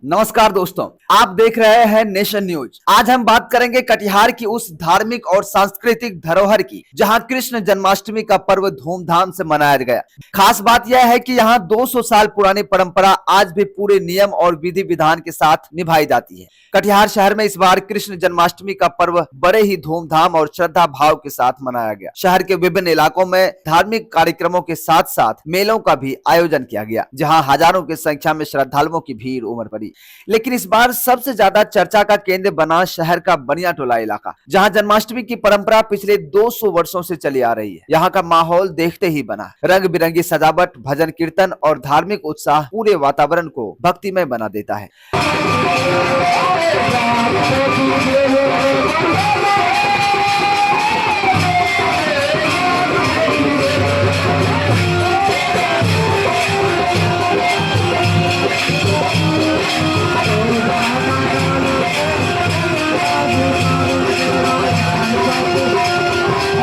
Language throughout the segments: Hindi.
नमस्कार दोस्तों, आप देख रहे हैं नेशन न्यूज। आज हम बात करेंगे कटिहार की उस धार्मिक और सांस्कृतिक धरोहर की जहां कृष्ण जन्माष्टमी का पर्व धूमधाम से मनाया गया। खास बात यह है कि यहां 200 साल पुरानी परंपरा आज भी पूरे नियम और विधि विधान के साथ निभाई जाती है। कटिहार शहर में इस बार कृष्ण जन्माष्टमी का पर्व बड़े ही धूमधाम और श्रद्धा भाव के साथ मनाया गया। शहर के विभिन्न इलाकों में धार्मिक कार्यक्रमों के साथ साथ मेलों का भी आयोजन किया गया, जहां हजारों की संख्या में श्रद्धालुओं की भीड़ उमड़ पड़ी। लेकिन इस बार सबसे ज्यादा चर्चा का केंद्र बना शहर का बनिया टोला इलाका, जहां जन्माष्टमी की परंपरा पिछले 200 वर्षों से चली आ रही है। यहाँ का माहौल देखते ही बना, रंग बिरंगी सजावट, भजन कीर्तन और धार्मिक उत्साह पूरे वातावरण को भक्तिमय बना देता है।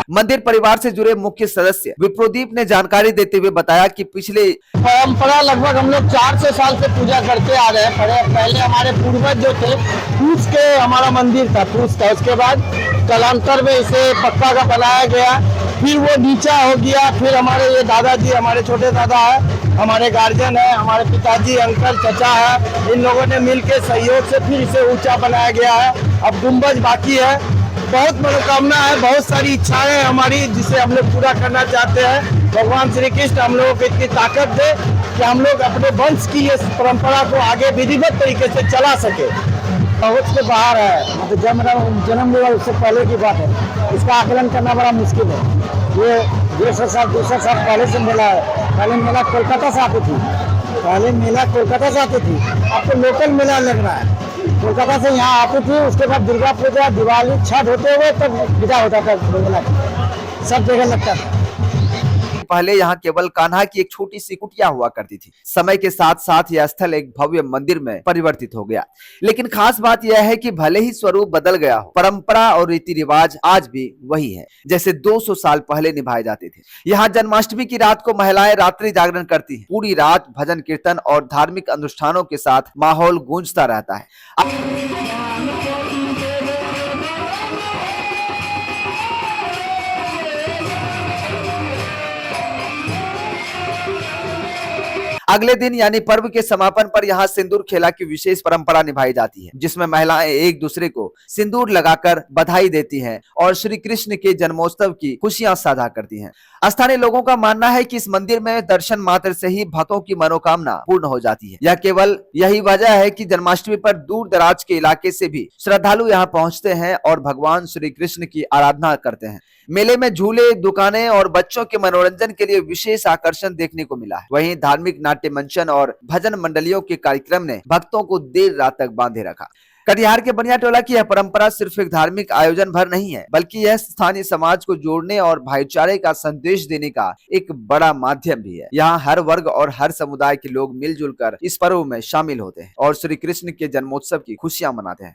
मंदिर परिवार से जुड़े मुख्य सदस्य विप्रोदीप ने जानकारी देते हुए बताया कि पिछले परंपरा लगभग हम लोग 400 साल से पूजा करते आ रहे हैं। पहले हमारे पूर्वज जो थे फूस के हमारा मंदिर था, फूस का। उसके बाद कालांतर में इसे पक्का का बनाया गया, फिर वो नीचा हो गया। फिर हमारे ये दादाजी, हमारे छोटे दादा है, हमारे गार्जियन है, हमारे पिताजी, अंकल, चचा है, इन लोगों ने मिलकर सहयोग से फिर इसे ऊंचा बनाया गया है। अब गुम्बज बाकी है। बहुत मनोकामना है, बहुत सारी इच्छाएं हैं हमारी, जिसे हम लोग पूरा करना चाहते हैं। भगवान श्री कृष्ण हम लोगों को इतनी ताकत दे कि हम लोग अपने वंश की इस परंपरा को आगे विधिवत तरीके से चला सके। बहुत से बाहर है, मतलब जन्म हुआ उससे पहले की बात है। इसका आकलन करना बड़ा मुश्किल है। ये 200 साल 200 साल पहले से मेला है। पहले मेला कोलकाता से आती थी, अब तो लोकल मेला लग रहा है। कोलकाता से यहाँ आती थी, उसके बाद दुर्गा पूजा, दिवाली, छठ होते हुए तब विदा होता था मेला, सब जगह लगता था। पहले यहाँ केवल कान्हा की एक छोटी सी कुटिया हुआ करती थी। समय के साथ साथ यह स्थल एक भव्य मंदिर में परिवर्तित हो गया। लेकिन खास बात यह है कि भले ही स्वरूप बदल गया हो, परंपरा और रीति रिवाज आज भी वही है जैसे 200 साल पहले निभाए जाते थे। यहाँ जन्माष्टमी की रात को महिलाएं रात्रि जागरण करती हैं। पूरी रात भजन कीर्तन और धार्मिक अनुष्ठानों के साथ माहौल गूंजता रहता है। अगले दिन यानी पर्व के समापन पर यहाँ सिंदूर खेला की विशेष परंपरा निभाई जाती है, जिसमें महिलाएं एक दूसरे को सिंदूर लगाकर बधाई देती हैं और श्री कृष्ण के जन्मोत्सव की खुशियां साझा करती हैं। स्थानीय लोगों का मानना है कि इस मंदिर में दर्शन मात्र से ही भक्तों की मनोकामना पूर्ण हो जाती है। यह केवल यही वजह है कि जन्माष्टमी पर दूर दराज के इलाके से भी श्रद्धालु यहाँ पहुँचते हैं और भगवान श्री कृष्ण की आराधना करते हैं। मेले में झूले, दुकानें और बच्चों के मनोरंजन के लिए विशेष आकर्षण देखने को मिला है। वहीं धार्मिक नाट्य मंचन और भजन मंडलियों के कार्यक्रम ने भक्तों को देर रात तक बांधे रखा। कटिहार के बनिया टोला की यह परंपरा सिर्फ एक धार्मिक आयोजन भर नहीं है, बल्कि यह स्थानीय समाज को जोड़ने और भाईचारे का संदेश देने का एक बड़ा माध्यम भी है। यहाँ हर वर्ग और हर समुदाय के लोग मिलजुल कर इस पर्व में शामिल होते हैं और श्री कृष्ण के जन्मोत्सव की खुशियां मनाते हैं।